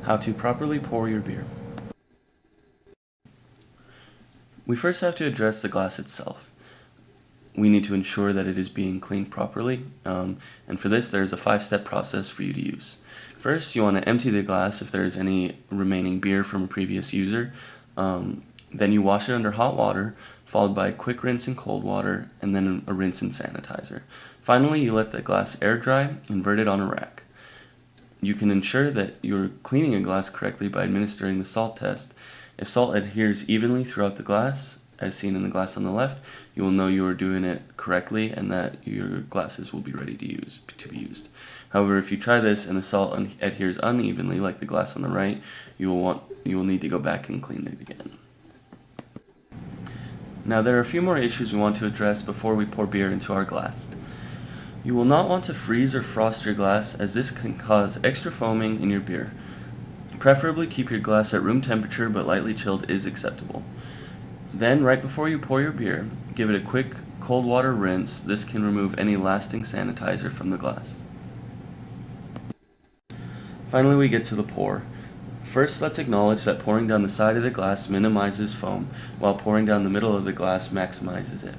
How to properly pour your beer. We first have to address the glass itself. We need to ensure that it is being cleaned properly, and for this there's a 5-step process for you to use. First, you want to empty the glass if there is any remaining beer from a previous user. Then you wash it under hot water, followed by a quick rinse in cold water, and then a rinse in sanitizer. Finally, you let the glass air dry, invert it on a rack. You can ensure that you're cleaning a glass correctly by administering the salt test. If salt adheres evenly throughout the glass, as seen in the glass on the left, you will know you are doing it correctly and that your glasses will be ready to be used. However, if you try this and the salt adheres unevenly, like the glass on the right, you will need to go back and clean it again. Now, there are a few more issues we want to address before we pour beer into our glass. You will not want to freeze or frost your glass, as this can cause extra foaming in your beer. Preferably keep your glass at room temperature, but lightly chilled is acceptable. Then, right before you pour your beer, give it a quick cold water rinse. This can remove any lasting sanitizer from the glass. Finally, we get to the pour. First, let's acknowledge that pouring down the side of the glass minimizes foam, while pouring down the middle of the glass maximizes it.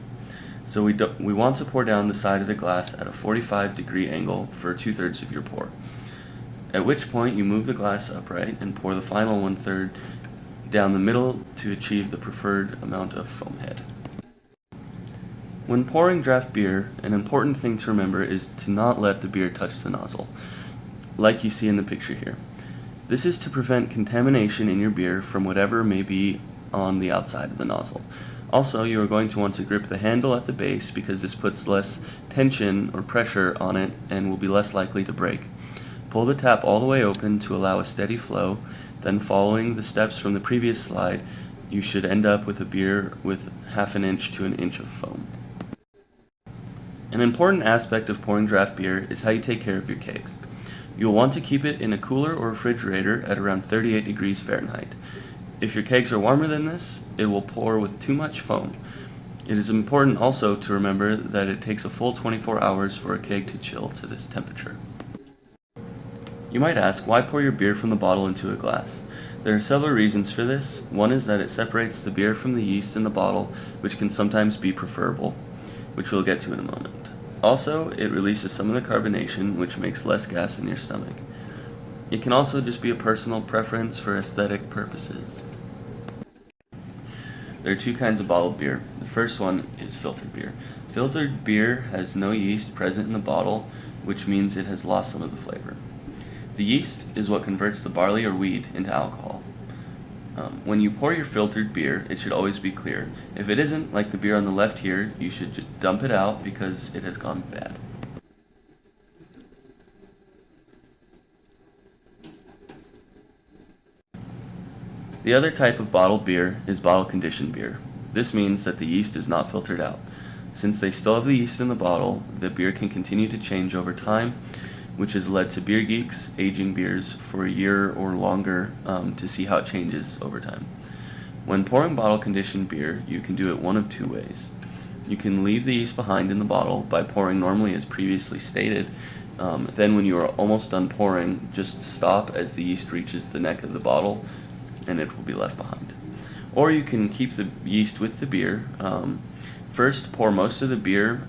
So we want to pour down the side of the glass at a 45-degree angle for 2/3 of your pour. At which point, you move the glass upright and pour the final 1/3 down the middle to achieve the preferred amount of foam head. When pouring draft beer, an important thing to remember is to not let the beer touch the nozzle, like you see in the picture here. This is to prevent contamination in your beer from whatever may be on the outside of the nozzle. Also, you are going to want to grip the handle at the base because this puts less tension or pressure on it and will be less likely to break. Pull the tap all the way open to allow a steady flow. Then, following the steps from the previous slide, you should end up with a beer with 1/2 inch to 1 inch of foam. An important aspect of pouring draft beer is how you take care of your kegs. You'll want to keep it in a cooler or refrigerator at around 38 degrees Fahrenheit. If your kegs are warmer than this, it will pour with too much foam. It is important also to remember that it takes a full 24 hours for a keg to chill to this temperature. You might ask, why pour your beer from the bottle into a glass? There are several reasons for this. One is that it separates the beer from the yeast in the bottle, which can sometimes be preferable, which we'll get to in a moment. Also, it releases some of the carbonation, which makes less gas in your stomach. It can also just be a personal preference for aesthetic purposes. There are 2 kinds of bottled beer. The first one is filtered beer. Filtered beer has no yeast present in the bottle, which means it has lost some of the flavor. The yeast is what converts the barley or wheat into alcohol. When you pour your filtered beer, it should always be clear. If it isn't, like the beer on the left here, you should dump it out because it has gone bad. The other type of bottled beer is bottle-conditioned beer. This means that the yeast is not filtered out. Since they still have the yeast in the bottle, the beer can continue to change over time, which has led to beer geeks aging beers for a year or longer to see how it changes over time. When pouring bottle-conditioned beer, you can do it one of 2 ways. You can leave the yeast behind in the bottle by pouring normally as previously stated. Then when you are almost done pouring, just stop as the yeast reaches the neck of the bottle and it will be left behind. Or you can keep the yeast with the beer. First, pour most of the beer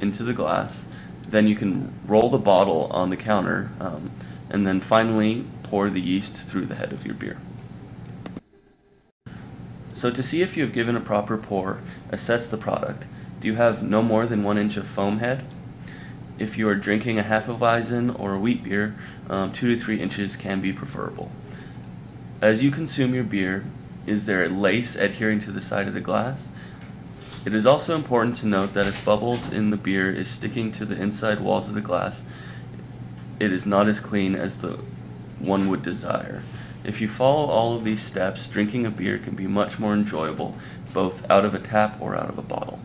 into the glass. Then you can roll the bottle on the counter, and then finally pour the yeast through the head of your beer. So to see if you have given a proper pour, assess the product. Do you have no more than 1 inch of foam head? If you are drinking a Hefeweizen or a wheat beer, 2 to 3 inches can be preferable. As you consume your beer, is there a lace adhering to the side of the glass? It is also important to note that if bubbles in the beer is sticking to the inside walls of the glass, it is not as clean as the one would desire. If you follow all of these steps, drinking a beer can be much more enjoyable, both out of a tap or out of a bottle.